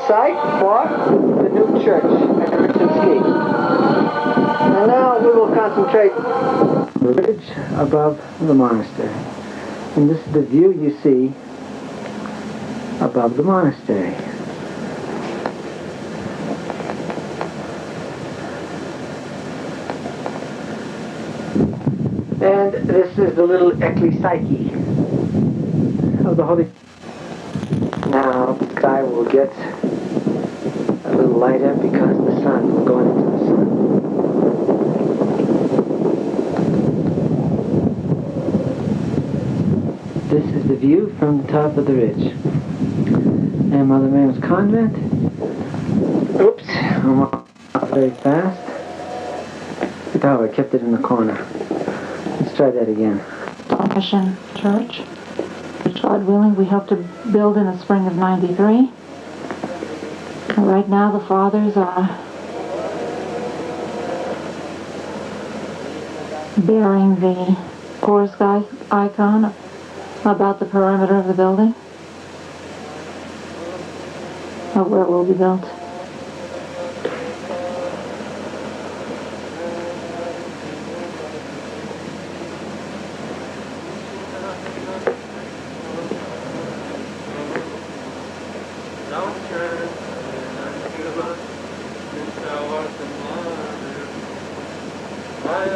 site for the new church at Schitului. And now we will concentrate on the ridge above the monastery. And this is the view you see above the monastery. And this is the little ecclesiarchy of the Holy. Now the sky will get a little lighter because the sun will go into the sun. This is the view from the top of the ridge. And Mother Mary's convent. Oops, I'm off very fast. Oh, I kept it in the corner. Let's try that again. Mission Church, which God willing we hope to build in the spring of '93. Right now the fathers are bearing the chorus icon about the perimeter of the building, of where it will be built.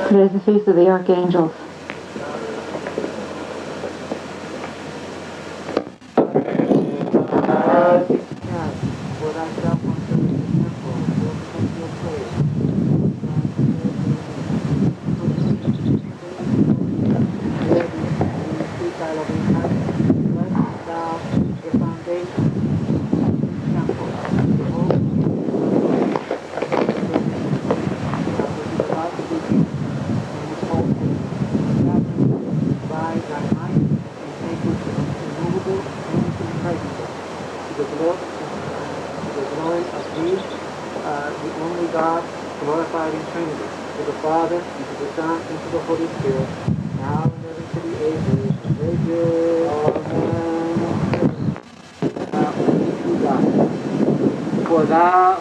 Today is the Feast of the Archangels.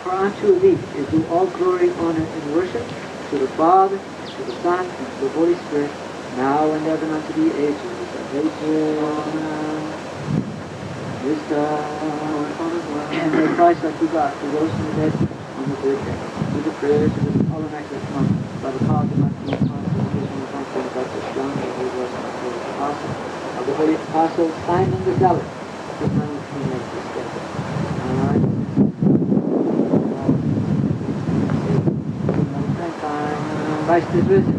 For unto thee is due all glory, honor, and worship, to the Father, to the Son, and to the Holy Spirit, now and ever, and unto the ages of ages. Amen. And may Christ, like God, who rose from the dead on the third day, with the prayers of his all immaculate Mother, by the power of the mighty consecration of the Holy Baptist John, and the Holy Ghost, and the Holy Apostle, of the Holy Apostle Simon the Zealot, whose name he made this day. Christ is risen.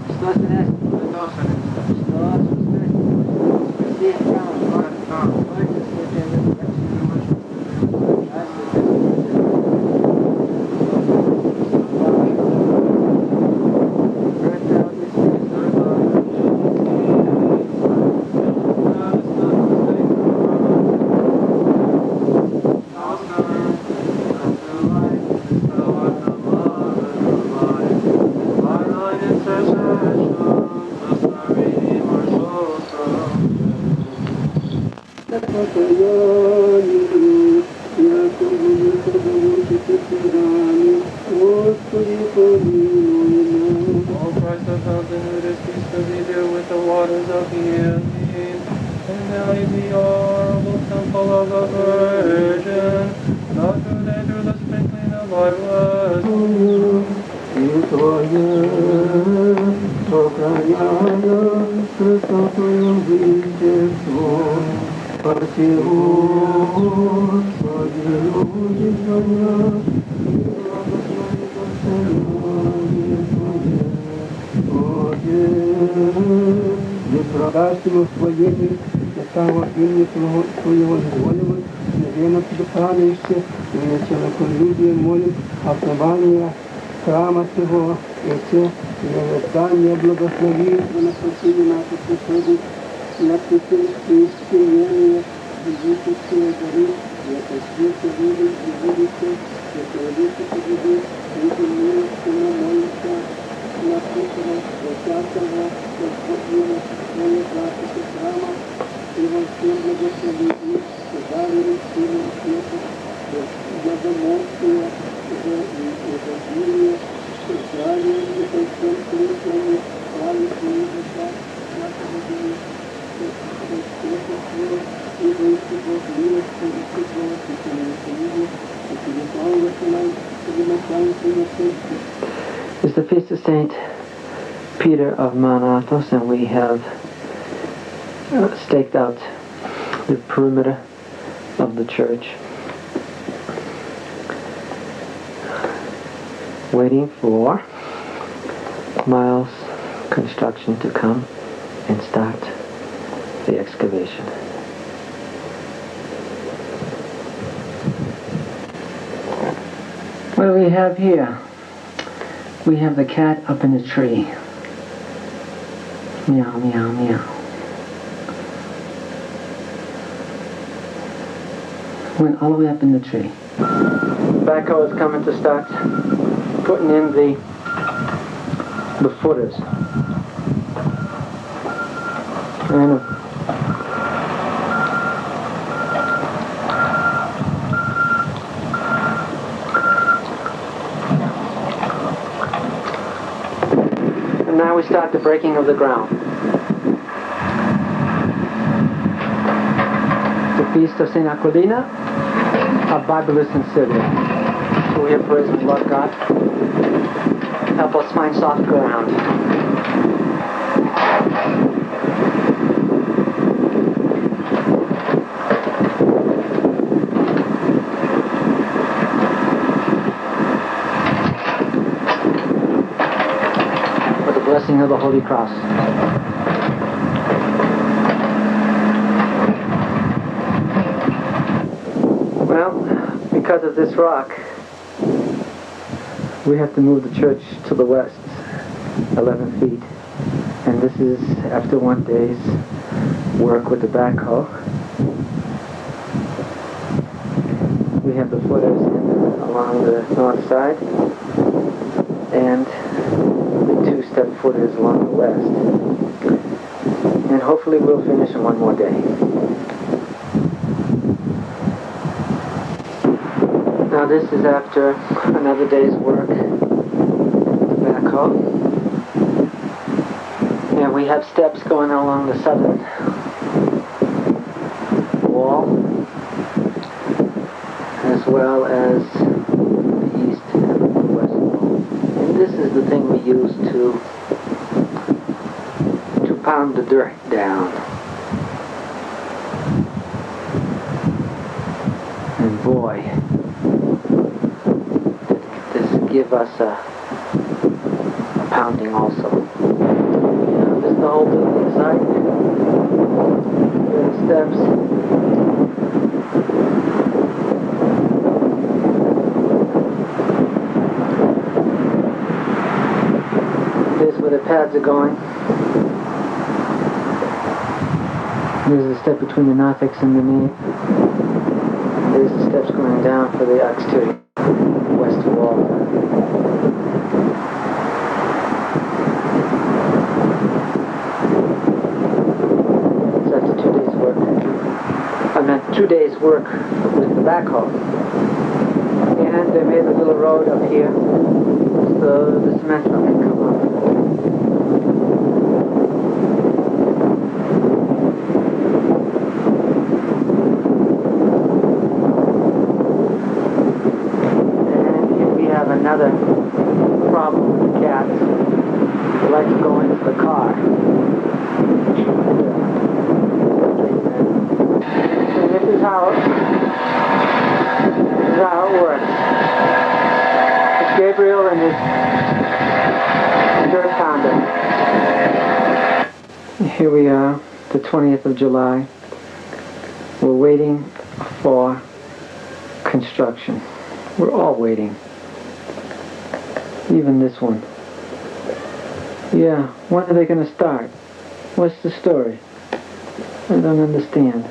Christos in est. Christos is risen. See it down. Lord is risen. Прагастимо своєї, яка вільні Твоєго дозволимо, невірно підправляєшся, і не на конлюдію молим, основання храма Твого, і це невертання благослови, на спасіння наших приходів, на присутствие спільнення, безвітності дари, яка світло видить і видиться, яка видиться побіди, і милості на молиться, на Христова, святого, Господина, Твоє практики храма, і во всем благословении, и дарили силу света, It's the feast of Saint Peter of Mount Athos, and we have staked out the perimeter of the church, waiting for Miles Construction to come and start the excavation. What do we have here? We have the cat up in the tree. Meow, meow, meow. Went all the way up in the tree. Backhoe is coming to start putting in the footers. And now we start the breaking of the ground. The feast of St. Aquilina, a Bibulus in Syria. So we have praise and love God. Help us find soft ground. Blessing of the Holy Cross. Well, because of this rock, we have to move the church to the west 11 feet. And this is after one day's work with the backhoe. We have the footers along the north side and two-step footers along the west. And hopefully we'll finish in one more day. Now this is after another day's work backhoe. And we have steps going along the southern wall as well as the east and the west wall. And this is the thing we use to pound the dirt down. And boy, does it give us a pounding also. This is the whole building site. Here are the steps. Here's where the pads are going. There's the step between the narthex and the nave. There's the steps going down for the exterior west wall. It's after 2 days work. I meant 2 days work with the backhoe. And they made a little road up here so the cement truck can come up. Another problem with the cats. They like to go into the car. So this is how it works. It's Gabriel and his dirt pounder. Here we are, the 20th of July. We're waiting for construction. We're all waiting. Even this one. Yeah, when are they going to start? What's the story? I don't understand.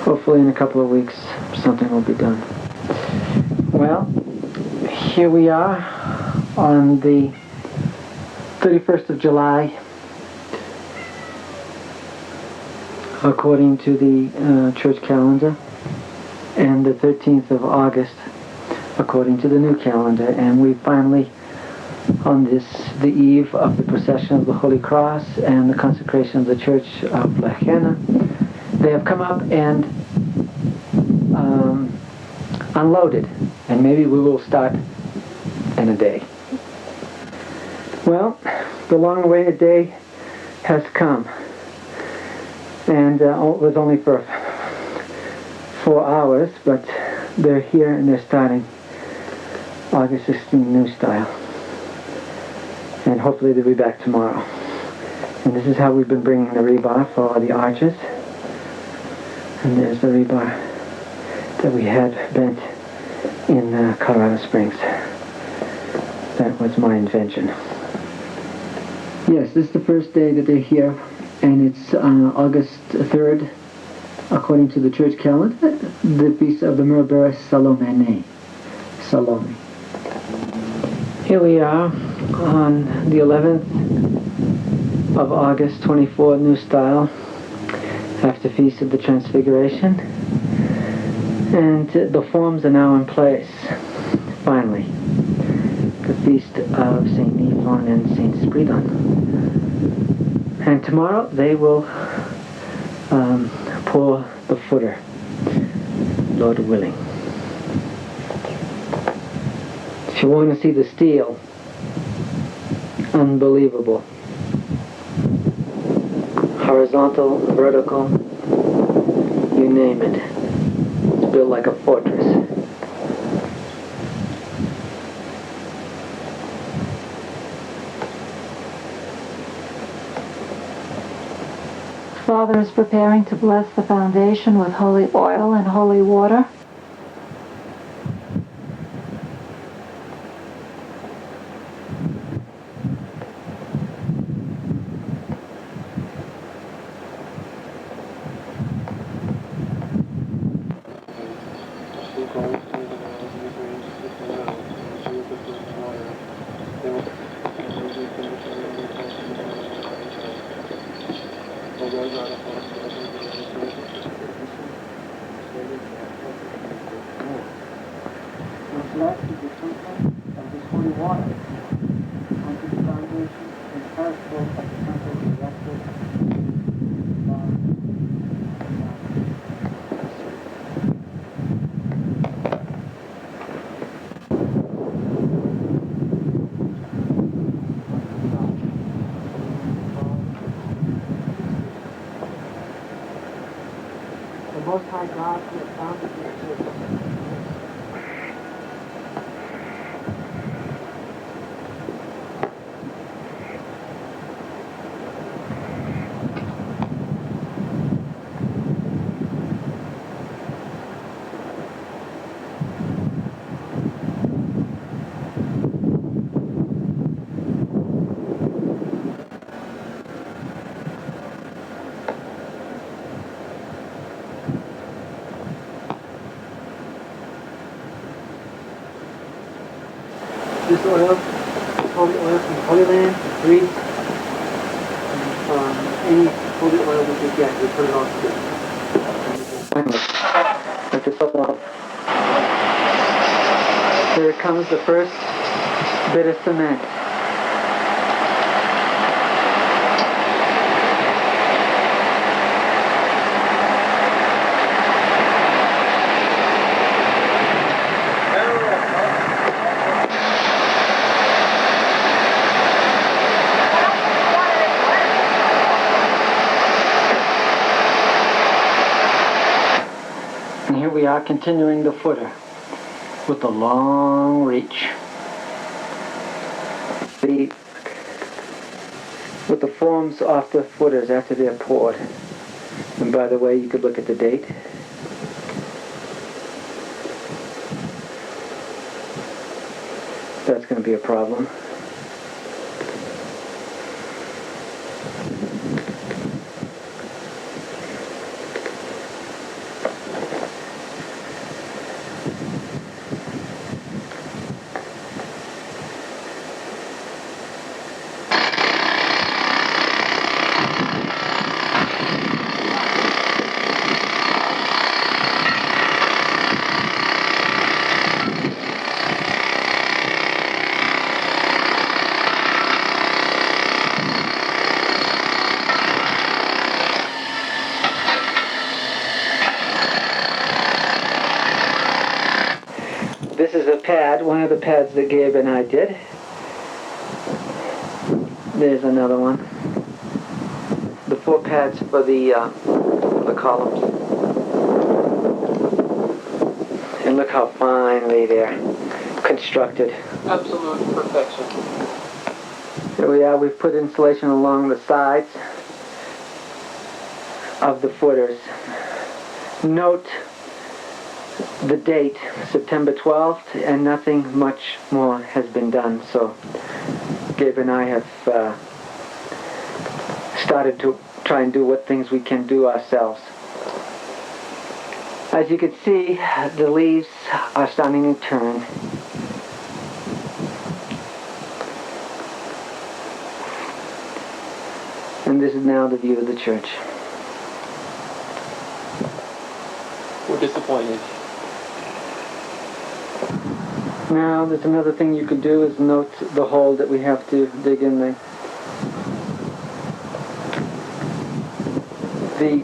Hopefully in a couple of weeks something will be done. Well, here we are on the 31st of July according to the church calendar, and the 13th of August according to the new calendar. And we finally, on the eve of the procession of the Holy Cross and the consecration of the Church of Lechena, they have come up and unloaded, and maybe we will start in a day. Well, the long-awaited day has come, and it was only for 4 hours, but they're here and they're starting August 16 new style, and hopefully they'll be back tomorrow. And this is how we've been bringing the rebar for the arches, and there's the rebar that we had bent in Colorado Springs. That was my invention. Yes, this is the first day that they're here, and it's August 3rd, according to the church calendar, the feast of the Mirabera Salome. Here we are on the 11th of August, 24, New Style, after Feast of the Transfiguration. And the forms are now in place, finally. The Feast of St. Nephon and St. Spiridon. And tomorrow they will pour the footer, Lord willing. If you want to see the steel, unbelievable. Horizontal, vertical, you name it. It's built like a fortress. Father is preparing to bless the foundation with holy oil and holy water. Most High God who has founded this church. This oil, holy oil from Holy Land, Greece, and any holy oil we could get, we put it all together. Here comes the first bit of cement. And here we are continuing the footer with the long reach. With the forms off the footers after they're poured. And by the way, you could look at the date. That's going to be a problem. This is a pad, one of the pads that Gabe and I did. There's another one. The 4 pads for the columns. And look how finely they're constructed. Absolute perfection. Here we are, we've put insulation along the sides of the footers. Note the date, September 12th, and nothing much more has been done. So Gabe and I have started to try and do what things we can do ourselves. As you can see, the leaves are starting to turn. And this is now the view of the church. We're disappointed. Now, there's another thing you can do is note the hole that we have to dig in the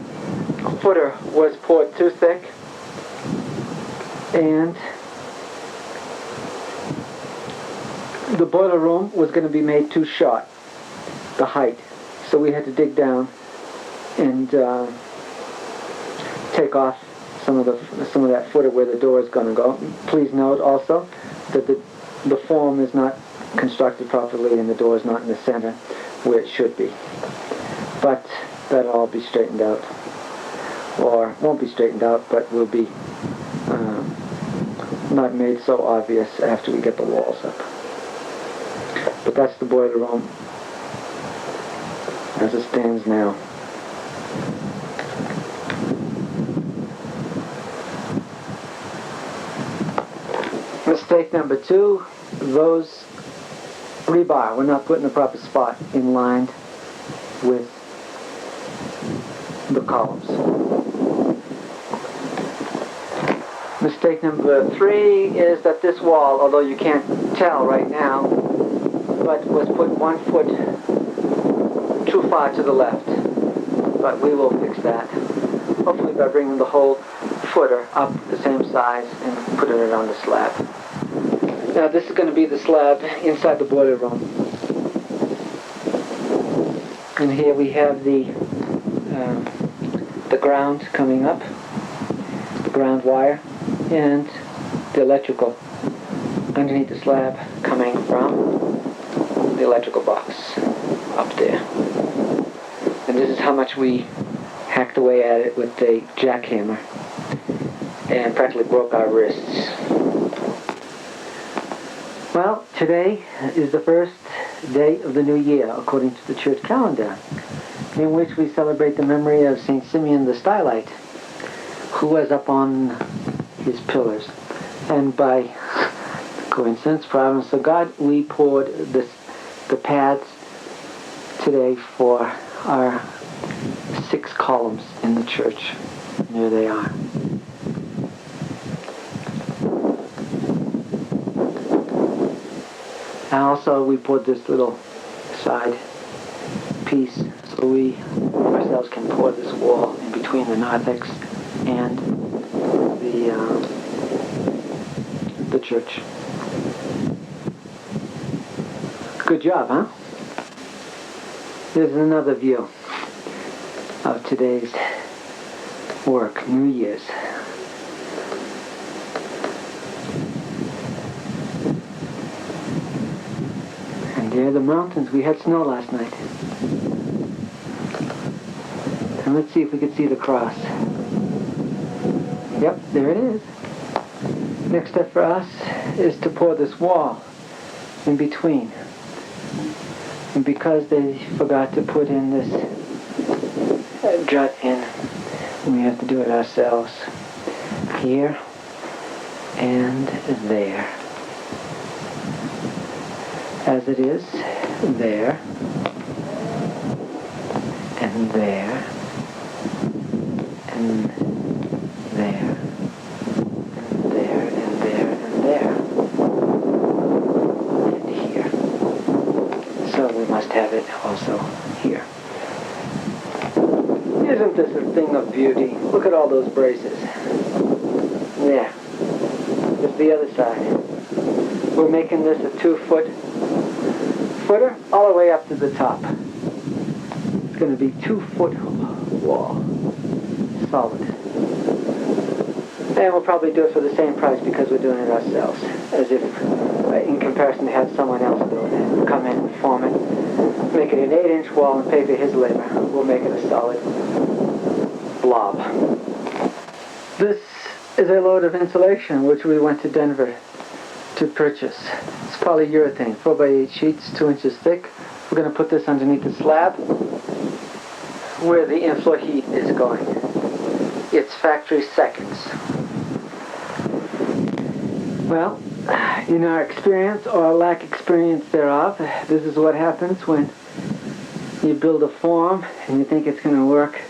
footer was poured too thick, and the boiler room was going to be made too short, the height. So we had to dig down and take off some of that footer where the door is going to go. Please note also that the form is not constructed properly and the door is not in the center where it should be. But that'll all be straightened out, or won't be straightened out, but will be not made so obvious after we get the walls up. But that's the boiler room as it stands now. Mistake number 2, those rebar were not put in the proper spot in line with the columns. Mistake number 3 is that this wall, although you can't tell right now, but was put 1 foot too far to the left. But we will fix that. Hopefully by bringing the whole footer up the same size and putting it on the slab. Now this is going to be the slab inside the boiler room. And here we have the ground coming up, the ground wire, and the electrical underneath the slab coming from the electrical box up there. And this is how much we hacked away at it with a jackhammer and practically broke our wrists. Well, today is the first day of the new year according to the church calendar, in which we celebrate the memory of St. Simeon the Stylite, who was up on his pillars. And by coincidence, providence of God, we poured the pads today for our 6 columns in the church. And here they are. And also we poured this little side piece so we ourselves can pour this wall in between the narthex and the church. Good job, huh? Here's another view of today's work, New Year's. And there are the mountains. We had snow last night. And let's see if we can see the cross. Yep, there it is. Next step for us is to pour this wall in between. And because they forgot to put in this jut in, we have to do it ourselves. Here and there. As it is, there, and there, and there, and there, and there, and there, and here. So we must have it also here. Isn't this a thing of beauty? Look at all those braces. There. Just the other side. We're making this a 2-foot footer all the way up to the top. It's going to be 2-foot wall, solid. And we'll probably do it for the same price because we're doing it ourselves, as if in comparison to have someone else build it, come in and form it, make it an 8-inch wall and pay for his labor. We'll make it a solid blob. This is a load of insulation which we went to Denver to purchase. It's polyurethane, 4x8 sheets, 2 inches thick. We're going to put this underneath the slab where the inflow heat is going. It's factory seconds. Well, in our experience or lack experience thereof, this is what happens when you build a form and you think it's going to work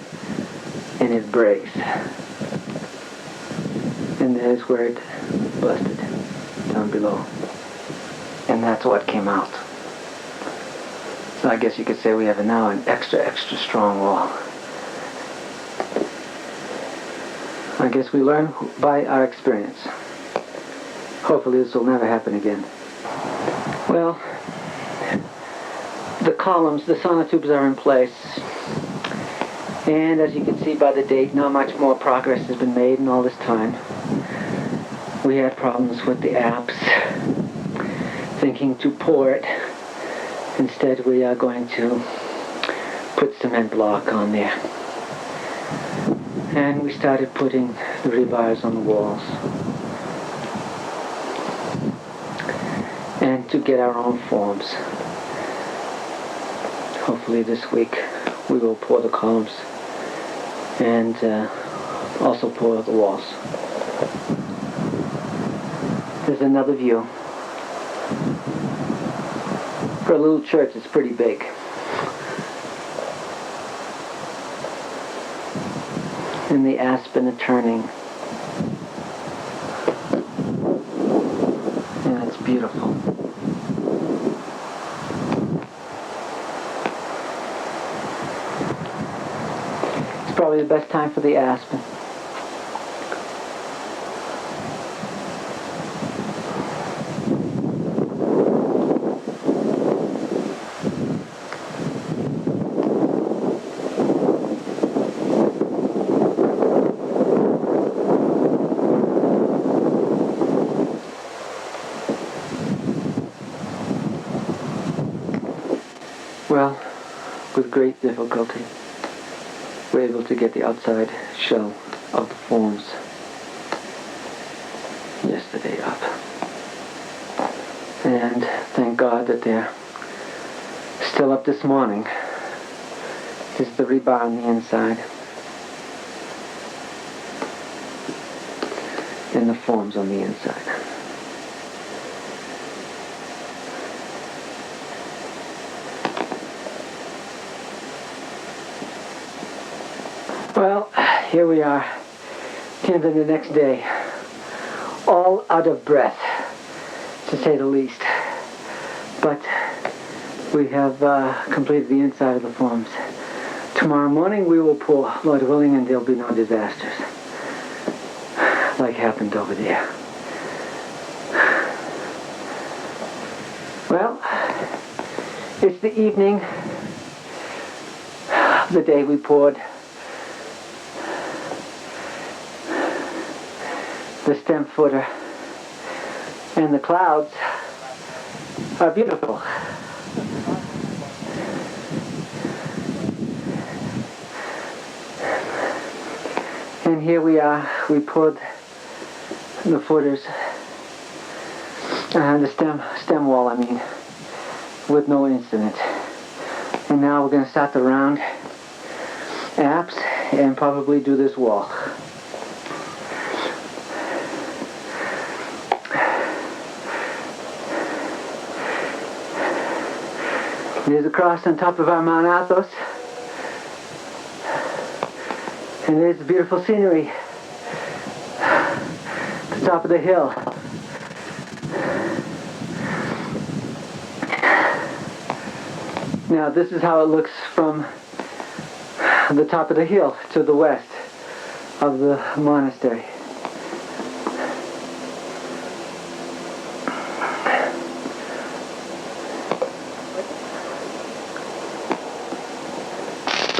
and it breaks. And there's where it busted down below. And that's what came out. So I guess you could say we have now an extra strong wall. I guess we learn by our experience. Hopefully this will never happen again. Well, the columns, the sonotubes are in place. And as you can see by the date, not much more progress has been made in all this time. We had problems with the apps, thinking to pour it. Instead, we are going to put cement block on there. And we started putting the rebars on the walls. And to get our own forms. Hopefully this week we will pour the columns and also pour the walls. There's another view. For a little church, it's pretty big. And the aspen are turning. And it's beautiful. It's probably the best time for the aspen. Well, with great difficulty, we're able to get the outside shell of the forms yesterday up. And thank God that they're still up this morning. This is the rebar on the inside. And the forms on the inside. Well, here we are, into the next day, all out of breath, to say the least. But we have completed the inside of the forms. Tomorrow morning we will pour, Lord willing, and there'll be no disasters like happened over there. Well, it's the evening, the day we poured the stem footer, and the clouds are beautiful. And here we are, we poured the footers, the stem wall, I mean, with no incident. And now we're going to start the round apps and probably do this wall. There's a cross on top of our Mount Athos. And there's the beautiful scenery. The top of the hill. Now this is how it looks from the top of the hill to the west of the monastery.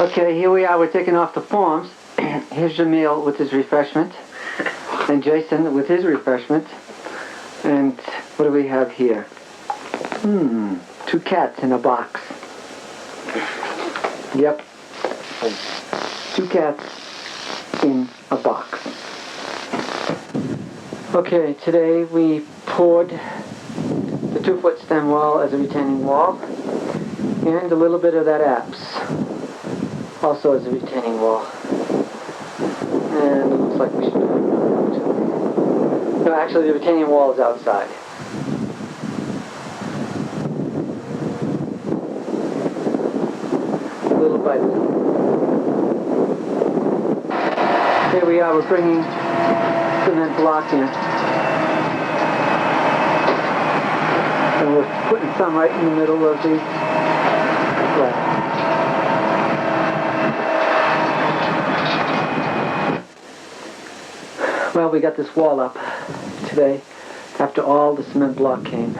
Okay, here we are. We're taking off the forms. Here's Jamil with his refreshment, and Jason with his refreshment. And what do we have here? 2 cats in a box. Yep. 2 cats in a box. Okay, today we poured the 2-foot stem wall as a retaining wall, and a little bit of that apse also as a retaining wall. And it looks like we should do it. No, actually the retaining wall is outside. Little by little. Here we are, we're bringing cement block in. And we're putting some right in the middle of the slab. Well, we got this wall up today after all the cement block came.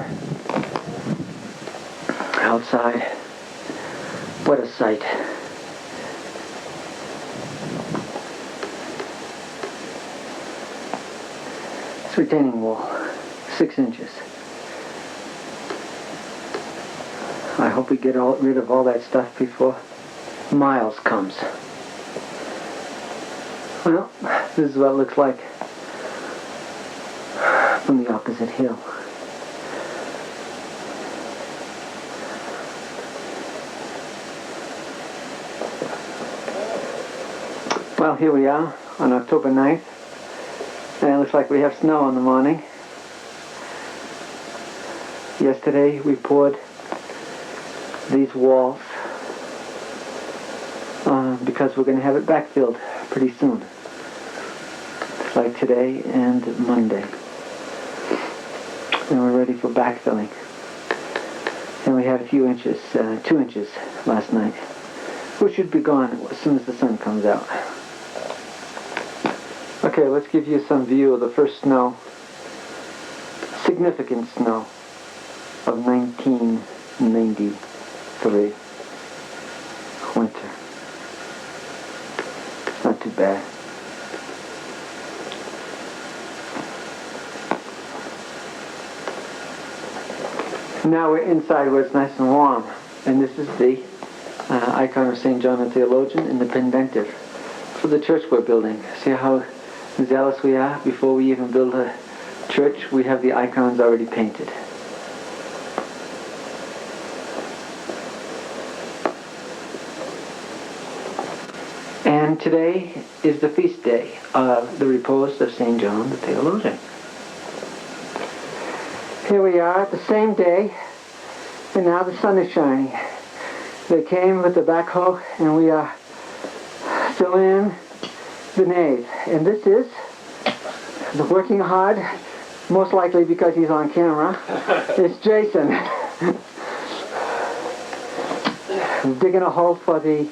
Outside. What a sight. It's a retaining wall, 6 inches. I hope we get rid of all that stuff before Miles comes. Well, this is what it looks like from the opposite hill. Well, here we are on October 9th, and it looks like we have snow in the morning. Yesterday we poured these walls because we're going to have it backfilled pretty soon, like today and Monday. And we're ready for backfilling. And we had a few inches, 2 inches last night, which should be gone as soon as the sun comes out. Okay, let's give you some view of the first snow, significant snow, of 1993 winter. Not too bad. Now we're inside where it's nice and warm, and this is the icon of St. John the Theologian in the pendentive for the church we're building. See how zealous we are? Before we even build a church, we have the icons already painted. And today is the feast day of the repose of St. John the Theologian. Here we are, the same day, and now the sun is shining. They came with the backhoe, and we are still in the nave. And this is the working hard, most likely because he's on camera. It's Jason. Digging a hole for the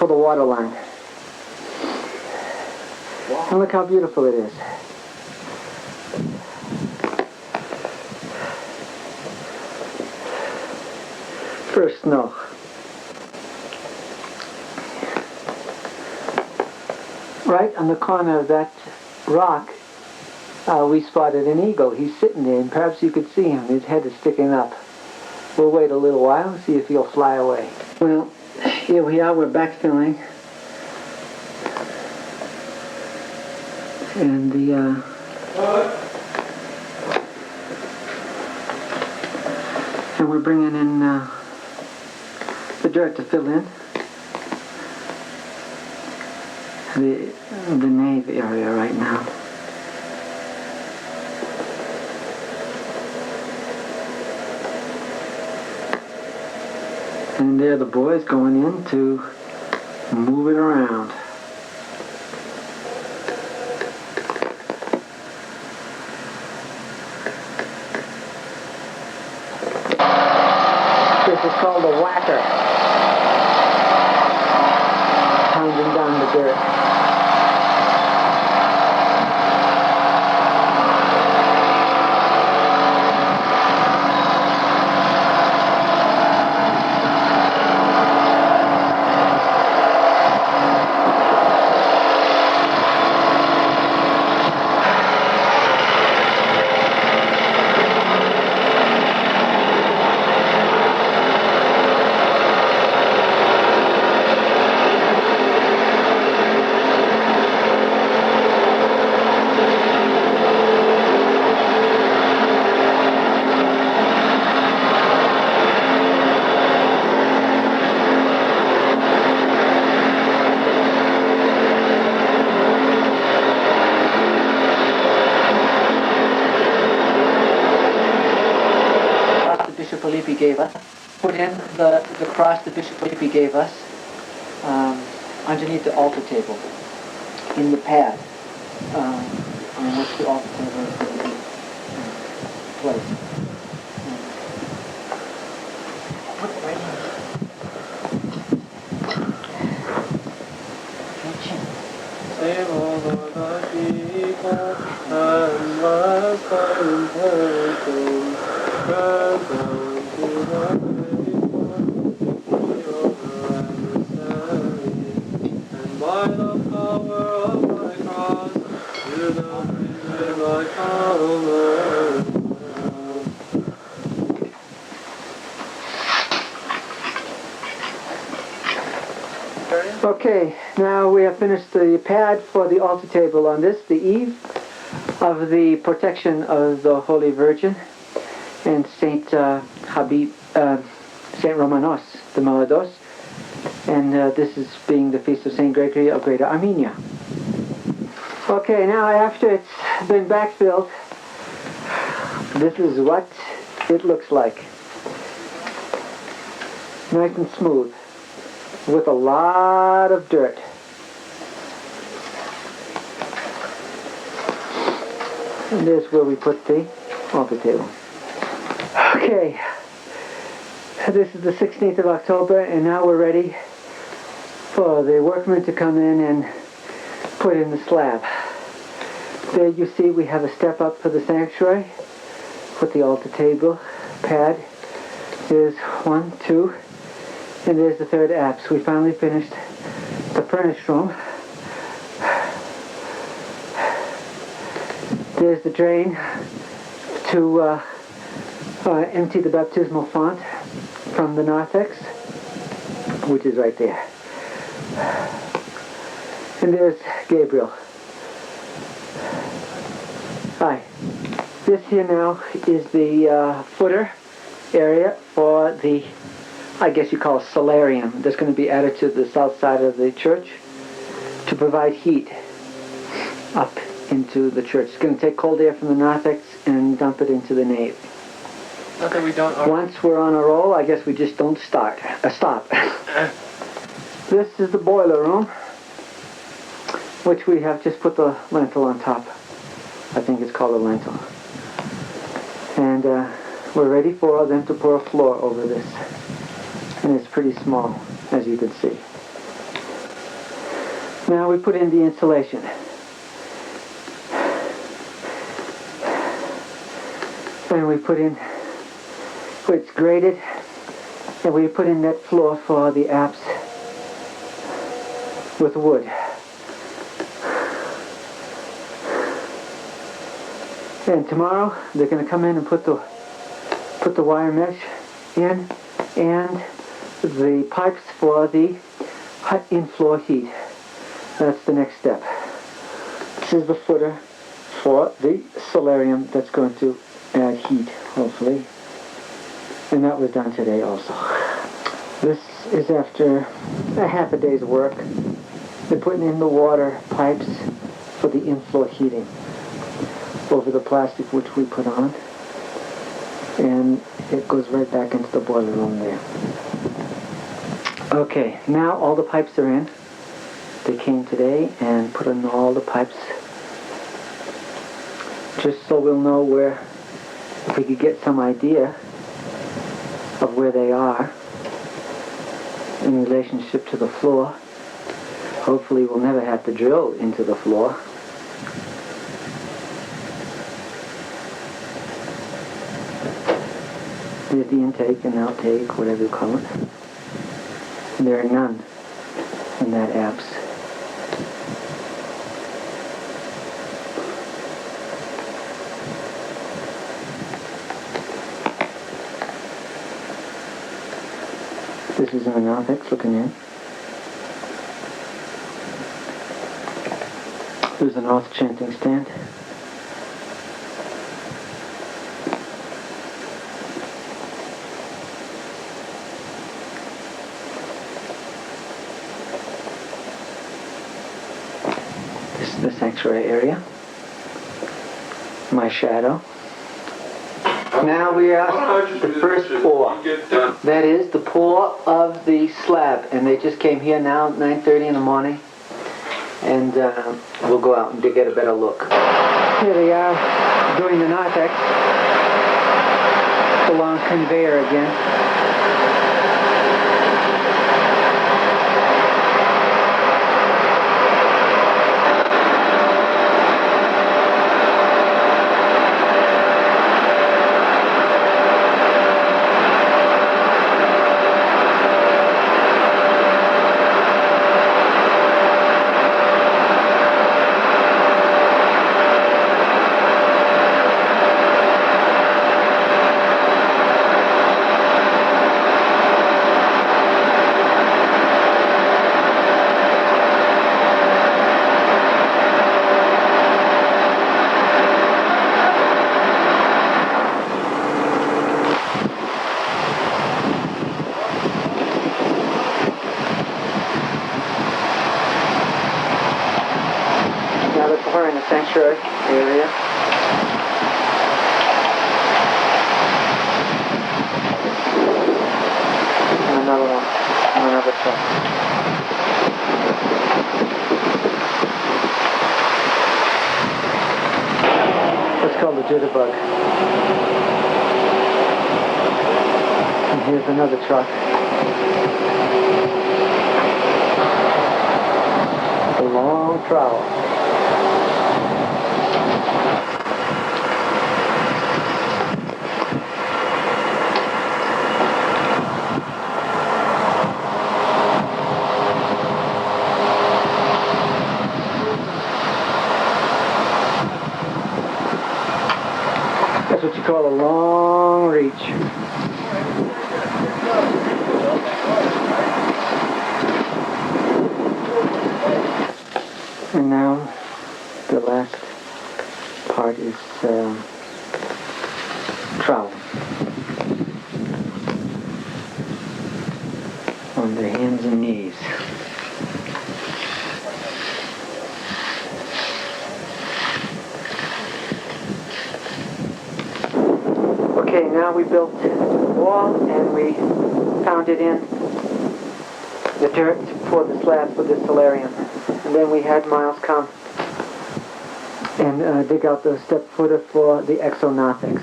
water line. Wow. And look how beautiful it is. First snow. Right on the corner of that rock, we spotted an eagle. He's sitting there, and perhaps you could see him. His head is sticking up. We'll wait a little while and see if he'll fly away. Well, here we are. We're backfilling. And and we're bringing in the dirt to fill in the nave area right now. And there the boys going in to move it around. This is called a whacker. Pounding down the dirt. Filippi gave us. Put in the cross that Bishop Filippi gave us underneath the altar table in the pad on which the altar table is going to be placed. Put it right in. And by the power of my cross, you know my power. Okay, now we have finished the pad for the altar table on this, the eve of the protection of the Holy Virgin and Saint Saint Romanos the Malados, and this is being the feast of Saint Gregory of Greater Armenia. Okay, now after it's been backfilled, this is what it looks like. Nice and smooth, with a lot of dirt. And there's where we put the altar table. Okay, this is the 16th of October, and now we're ready for the workmen to come in and put in the slab. There you see we have a step up for the sanctuary. Put the altar table, pad. There's 1, 2, and there's the third apse. We finally finished the furnace room. There's the drain to empty the baptismal font from the narthex, which is right there. And there's Gabriel. Hi. This here now is the footer area for the, I guess you call it solarium, that's going to be added to the south side of the church to provide heat up into the church. It's going to take cold air from the narthex and dump it into the nave. Not that we don't... Once we're on a roll, I guess we just don't stop. This is the boiler room, which we have just put the lentil on top. I think it's called a lentil. And we're ready for them to pour a floor over this. And it's pretty small, as you can see. Now we put in the insulation. And we put in, it's graded, and we put in that floor for the apse with wood. And tomorrow they're going to come in and put the wire mesh in and the pipes for the in-floor heat. That's the next step. This is the footer for the solarium that's going to add heat, hopefully. And that was done today also. This is after a half a day's work. They're putting in the water pipes for the in-floor heating over the plastic which we put on. And it goes right back into the boiler room there. Okay, now all the pipes are in. They came today and put in all the pipes just so we'll know where, if we could get some idea of where they are in relationship to the floor. Hopefully we'll never have to drill into the floor. There's the intake and outtake, whatever you call it. And there are none in that apse. This is an narthex looking in. There's the north chanting stand. This is the sanctuary area. My shadow. Now we are the first pour. That is the pour of the slab, and they just came here now, 9:30 in the morning, and we'll go out and get a better look. Here they are doing the narthex. The long conveyor again. We're in the sanctuary area. And another one. And another truck. That's called the jitterbug. And here's another truck. A long trowel. That's what you call a long reach. And now the last part is trowel. On their hands and knees. Okay, now we built the wall and we pounded in the dirt for the slab for the solarium. And then we had Miles come and dig out the step footer for the exonarthex.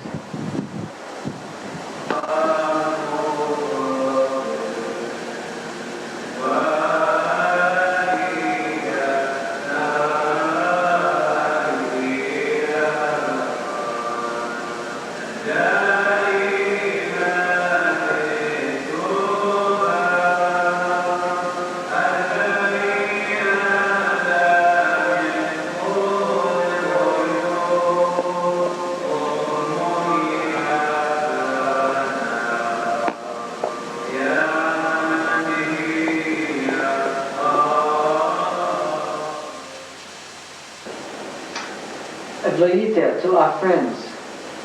To our friends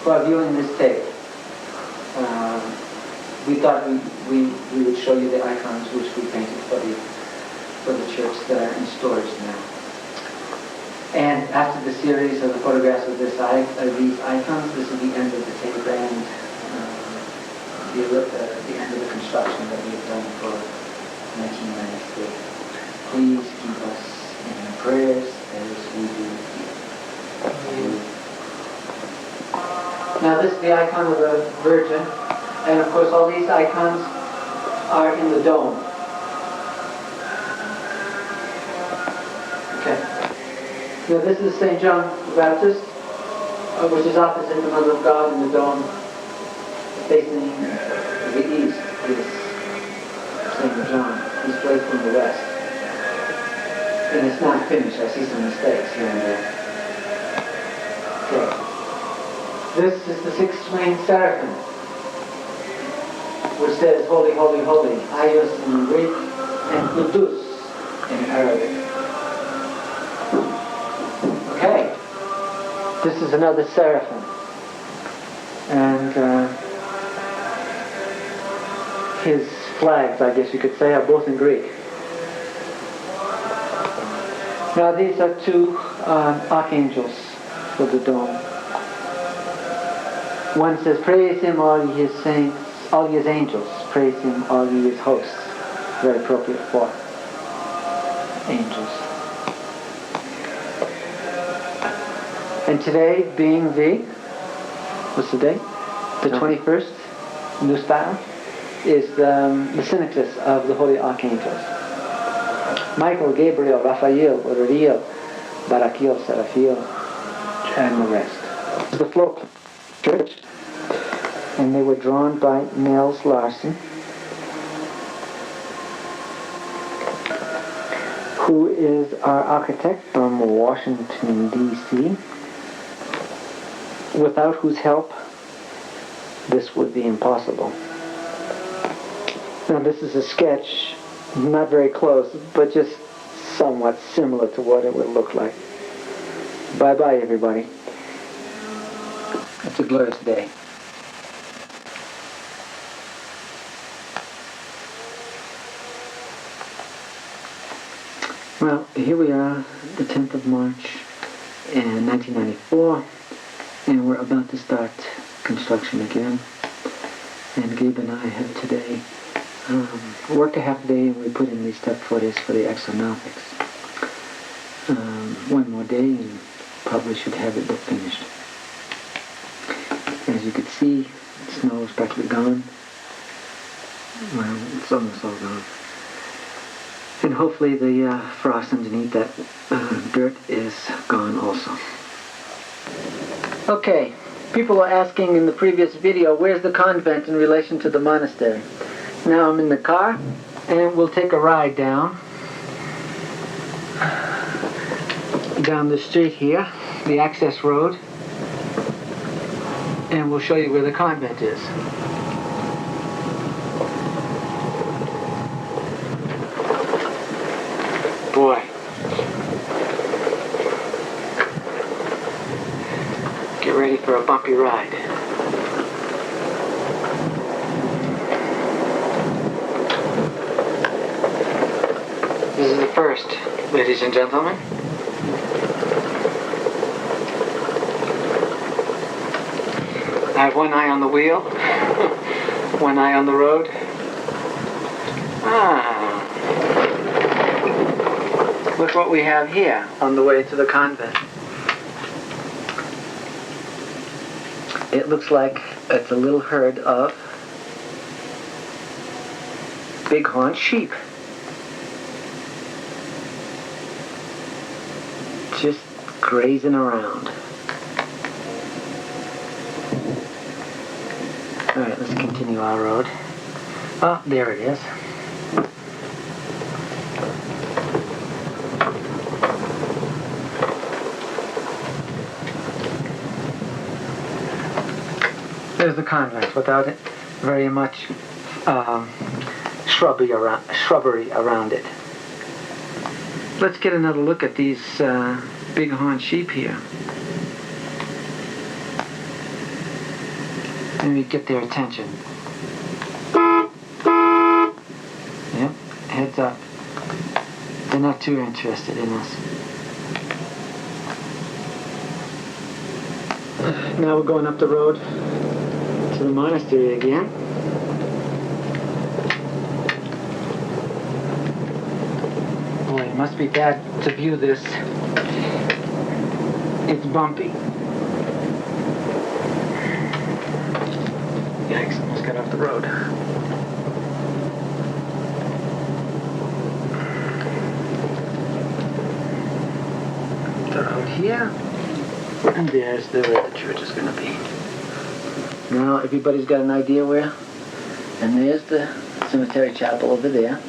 who are viewing this tape, we thought we would show you the icons which we painted for the church that are in storage now. And after the series of the photographs of these icons, this is the end of the tape and the end of the construction that we have done for 1993. Please keep us in your prayers as we do. Now this is the icon of the Virgin, and of course all these icons are in the dome. Okay. Now this is St. John the Baptist, which is opposite the Mother of God in the dome, facing the east is St. John. He's placed from the west. And it's not finished. I see some mistakes here and there. Okay. This is the six-winged seraphim, which says, Holy, Holy, Holy, Ayos in Greek, and Kudus in Arabic. Okay, this is another seraphim. And his flags, I guess you could say, are both in Greek. Now these are two archangels for the dome. One says, praise him, all ye his saints, all ye his angels. Praise him, all ye his hosts. Very appropriate for angels. And today, being the, what's the date? The 21st, Nuspara, is the syncretis of the holy archangels. Michael, Gabriel, Raphael, Uriel, Barachiel, Seraphiel, and the rest. The Flow Church, and they were drawn by Nels Larson, who is our architect from Washington, D.C., without whose help this would be impossible. Now this is a sketch, not very close, but just somewhat similar to what it would look like. Bye-bye, everybody. It's a glorious day. Well, here we are, the 10th of March in 1994, and we're about to start construction again. And Gabe and I have today worked a half day, and we put in these step footers for the exonautics. One more day, and probably should have it finished. As you can see, snow is practically gone. Well, it's almost all gone. And hopefully the frost underneath that dirt is gone also. Okay, people are asking in the previous video, where's the convent in relation to the monastery? Now I'm in the car, and we'll take a ride down the street here, the access road, and we'll show you where the convent is. Boy. Get ready for a bumpy ride. This is the first, ladies and gentlemen. I have one eye on the wheel, one eye on the road. Look what we have here on the way to the convent. It looks like it's a little herd of bighorn sheep. Just grazing around. Alright, let's continue our road. Oh, there it is. There's the convent without it very much shrubbery around it. Let's get another look at these bighorn sheep here. Maybe get their attention. Yep, heads up. They're not too interested in us. Now we're going up the road to the monastery again. Boy, it must be bad to view this. It's bumpy. Yikes, almost got off the road. The road here. And there's where the church is going to be. Now everybody's got an idea where. And there's the cemetery chapel over there.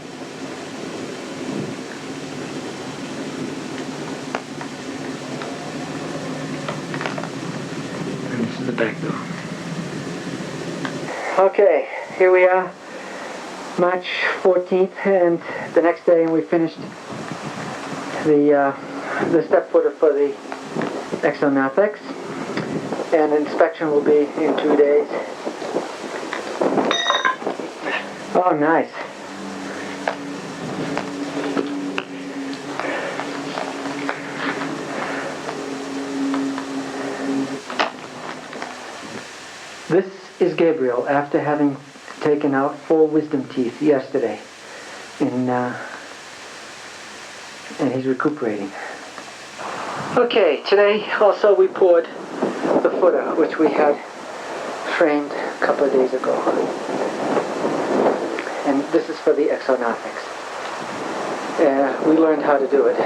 And this is the back door. Okay, here we are, March 14th, and the next day, and we finished the step footer for the exonathics, and inspection will be in 2 days. Oh, nice. This is Gabriel after having taken out 4 wisdom teeth yesterday, and he's recuperating. Okay, today also we poured the footer, which we had framed a couple of days ago. And this is for the exonarthex. We learned how to do it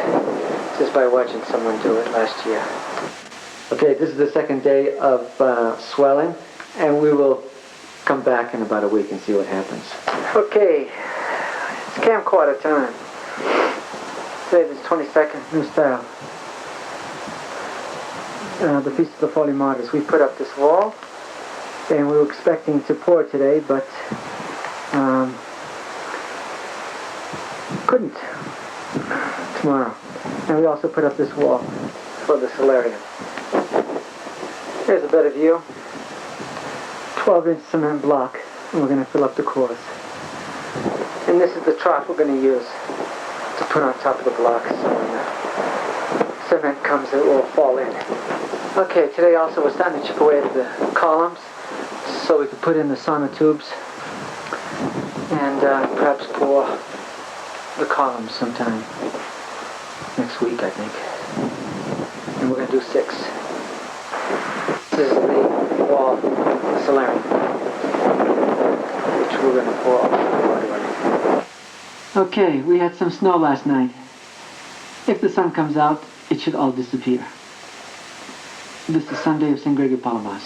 just by watching someone do it last year. Okay, this is the second day of swelling, and we will come back in about a week and see what happens. Okay, it's camcorder time. Today is 22nd, new style. The Feast of the Holy Martyrs. We put up this wall, and we were expecting to pour today, but couldn't tomorrow. And we also put up this wall for the solarium. Here's a better view. 12-inch cement block, and we're going to fill up the cores. And this is the trough we're going to use to put on top of the block, so when the cement comes it will fall in. Okay, today also we're starting to chip away at the columns so we can put in the sauna tubes and perhaps pour the columns sometime next week, I think. And we're going to do 6. This is the wall, the solarium, which we're going to pour all the water on. Okay, we had some snow last night. If the sun comes out, it should all disappear. This is Sunday of St. Gregory Palamas.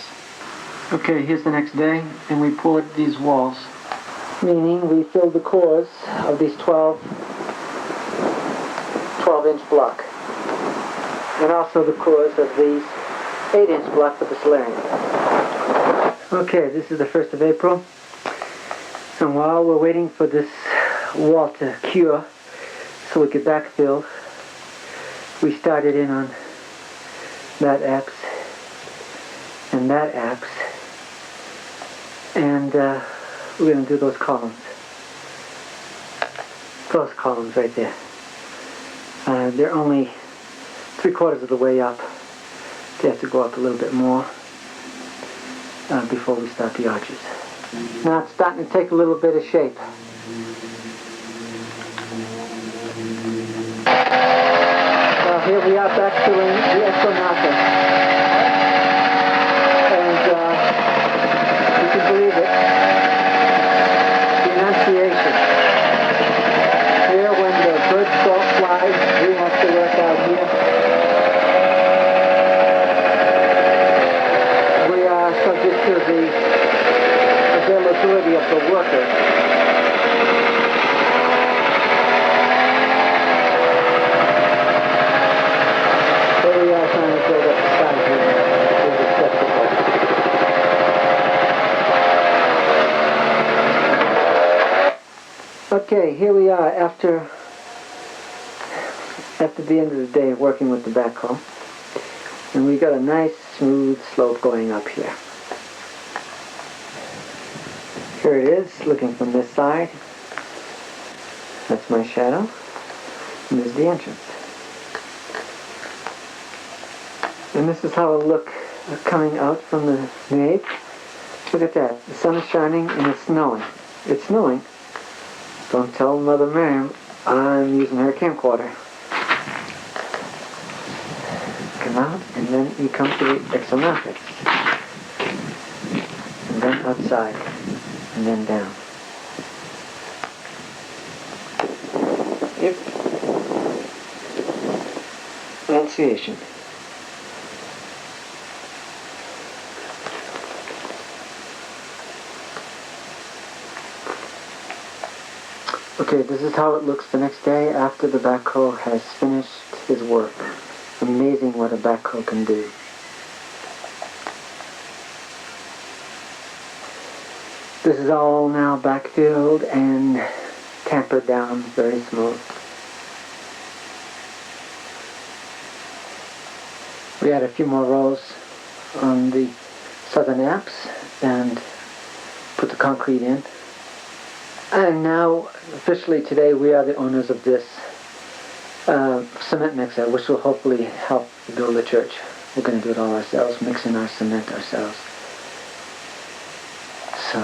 Okay, here's the next day, and we poured these walls, meaning we filled the cores of these 12-inch block, and also the cores of these 8-inch block for the solarium. Okay, this is the 1st of April, and while we're waiting for this wall to cure so we get backfilled, we started in on that apse and that apse, and we're going to do those columns. Those columns right there. They're only 3/4 of the way up. They have to go up a little bit more before we start the arches. Now it's starting to take a little bit of shape. Here we are back filling the exonarthex. And you can believe it, the Annunciation. Here when the birds don't fly, we have to work out here. We are subject to the availability of the workers. We are trying to build up the side here. Okay, here we are after the end of the day working with the backhoe. And we got a nice smooth slope going up here. Here it is, looking from this side. That's my shadow. And there's the entrance. And this is how it'll look coming out from the nave. Look at that. The sun is shining and it's snowing. It's snowing. Don't tell Mother Miriam I'm using her camcorder. Come out, and then you come to the exonarthex. And then outside. And then down. Yep. Annunciation. Okay, this is how it looks the next day after the backhoe has finished his work. Amazing what a backhoe can do. This is all now backfilled and tampered down very smooth. We add a few more rows on the southern apse and put the concrete in. And now, officially today, we are the owners of this cement mixer, which will hopefully help build the church. We're going to do it all ourselves, mixing our cement ourselves. So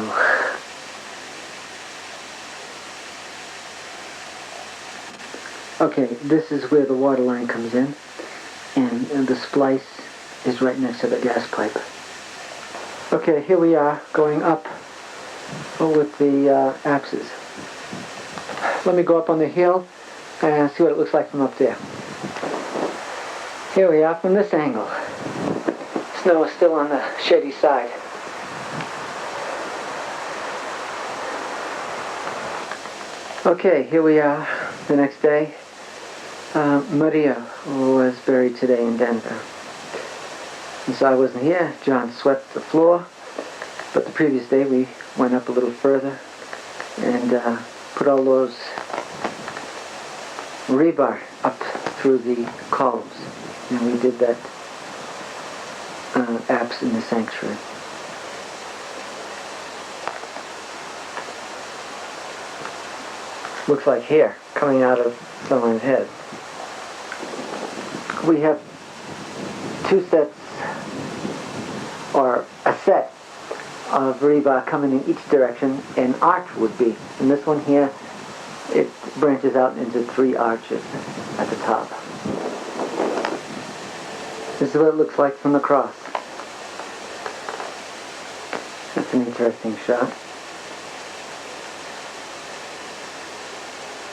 okay, this is where the water line comes in, and the splice is right next to the gas pipe. Okay, here we are going up with the apses. Let me go up on the hill and see what it looks like from up there. Here we are from this angle. Snow is still on the shady side. Okay, here we are the next day. Maria was buried today in Denver. And so I wasn't here. John swept the floor. But the previous day we went up a little further and put all those rebar up through the columns. And we did that apse in the sanctuary. Looks like hair coming out of someone's head. We have two sets, or a set of rebar coming in each direction. An arch would be. And this one here, it branches out into 3 arches at the top. This is what it looks like from the cross. That's an interesting shot.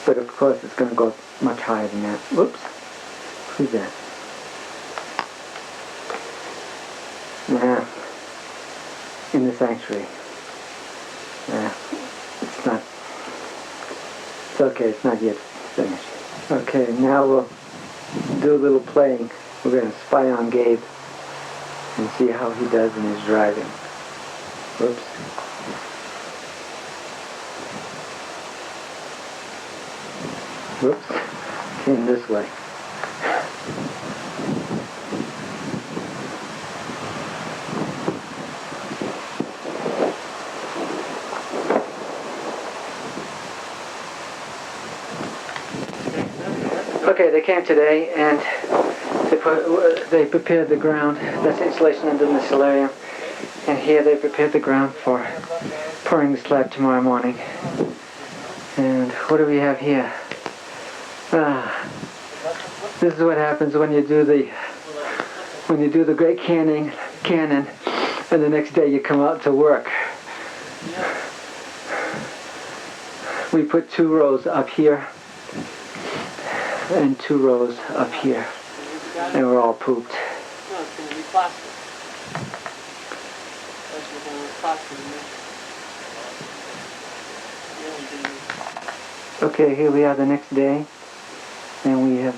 But of course it's going to go much higher than that. Whoops. Who's that? Yeah. In the sanctuary. Yeah. It's not. It's okay. It's not yet finished. Okay, now we'll do a little playing. We're going to spy on Gabe and see how he does in his driving. Whoops. Whoops. Came this way. Okay, they came today and they prepared the ground. That's insulation under the solarium. And here they prepared the ground for pouring the slab tomorrow morning. And what do we have here? This is what happens when you do the Great Canon, and the next day you come out to work. We put 2 rows up here and 2 rows up here, and we're all pooped. No, it's going to be plastic. That's what the plastic is. Okay, here we are the next day, and we have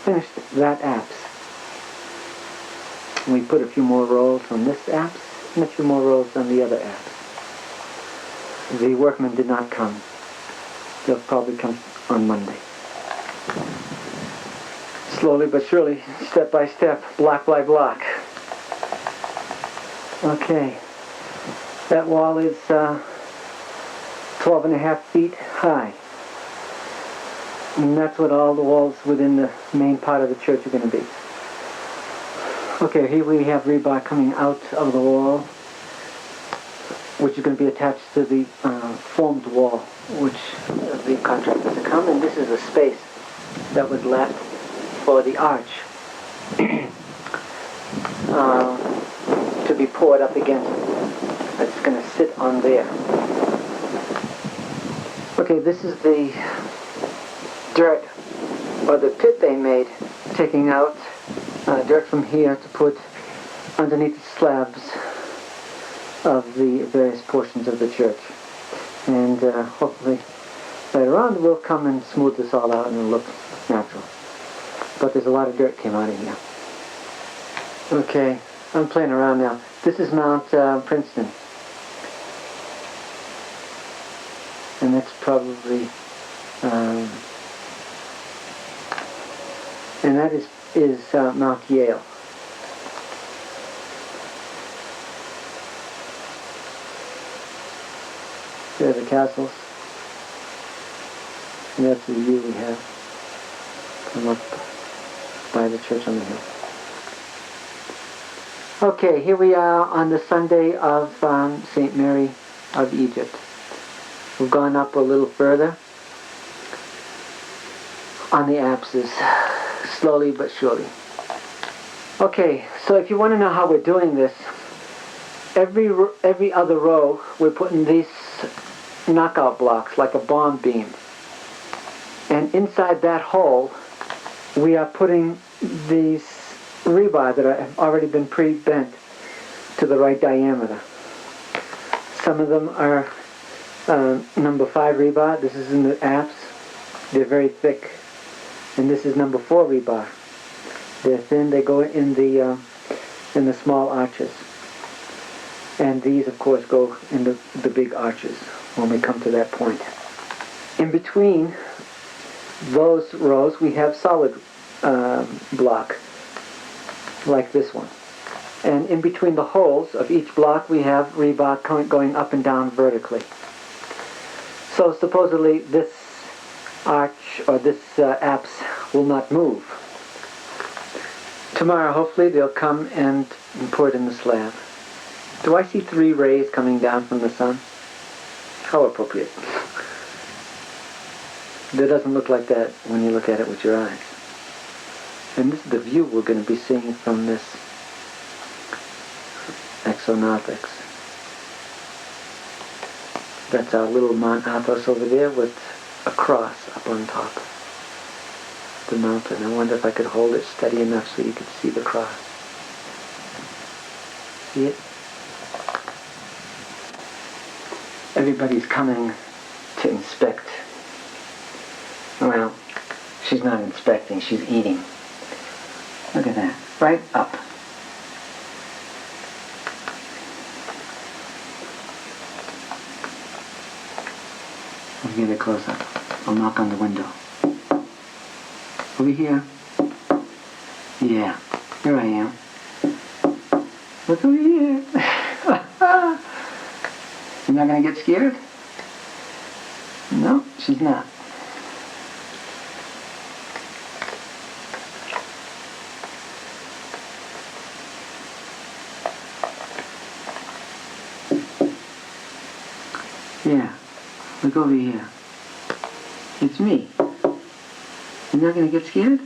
finished that apse. We put a few more rolls on this apse, and a few more rolls on the other apse. The workmen did not come. They'll probably come on Monday. Slowly but surely, step by step, block by block. Okay, that wall is 12.5 feet high. And that's what all the walls within the main part of the church are going to be. Okay, here we have rebar coming out of the wall, which is going to be attached to the formed wall, which the contractors have come, and this is the space that was left for the arch to be poured up against. It's going to sit on there. Okay, this is the dirt, or the pit they made, taking out dirt from here to put underneath the slabs of the various portions of the church. And hopefully later on we'll come and smooth this all out and it'll look natural. But there's a lot of dirt came out of here. Okay, I'm playing around now. This is Mount Princeton. And that's probably, and that is Mount Yale. There are the castles. And that's the view we have. Come up by the church on the hill. Okay, here we are on the Sunday of St. Mary of Egypt. We've gone up a little further on the apses, slowly but surely. Okay, so if you want to know how we're doing this, every other row we're putting these knockout blocks like a bomb beam. And inside that hole we are putting these rebar that have already been pre-bent to the right diameter. Some of them are number 5 rebar. This is in the apse. They're very thick. And this is number 4 rebar. They're thin. They go in the small arches. And these, of course, go in the big arches when we come to that point. In between those rows, we have solid block, like this one. And in between the holes of each block, we have rebar going up and down vertically. So supposedly this arch or this apse will not move. Tomorrow, hopefully, they'll come and pour it in the slab. Do I see 3 rays coming down from the sun? How appropriate. It doesn't look like that when you look at it with your eyes. And this is the view we're going to be seeing from this exonautics. That's our little Mount Athos over there with a cross up on top of the mountain. I wonder if I could hold it steady enough so you could see the cross. See it? Everybody's coming to inspect. Well, she's not inspecting, she's eating. Look at that, right up. Let's get a close up. I'll knock on the window. Over here. Yeah, here I am. Look over here. You're not going to get scared? No, she's not. Yeah, look over here. It's me. You're not going to get scared?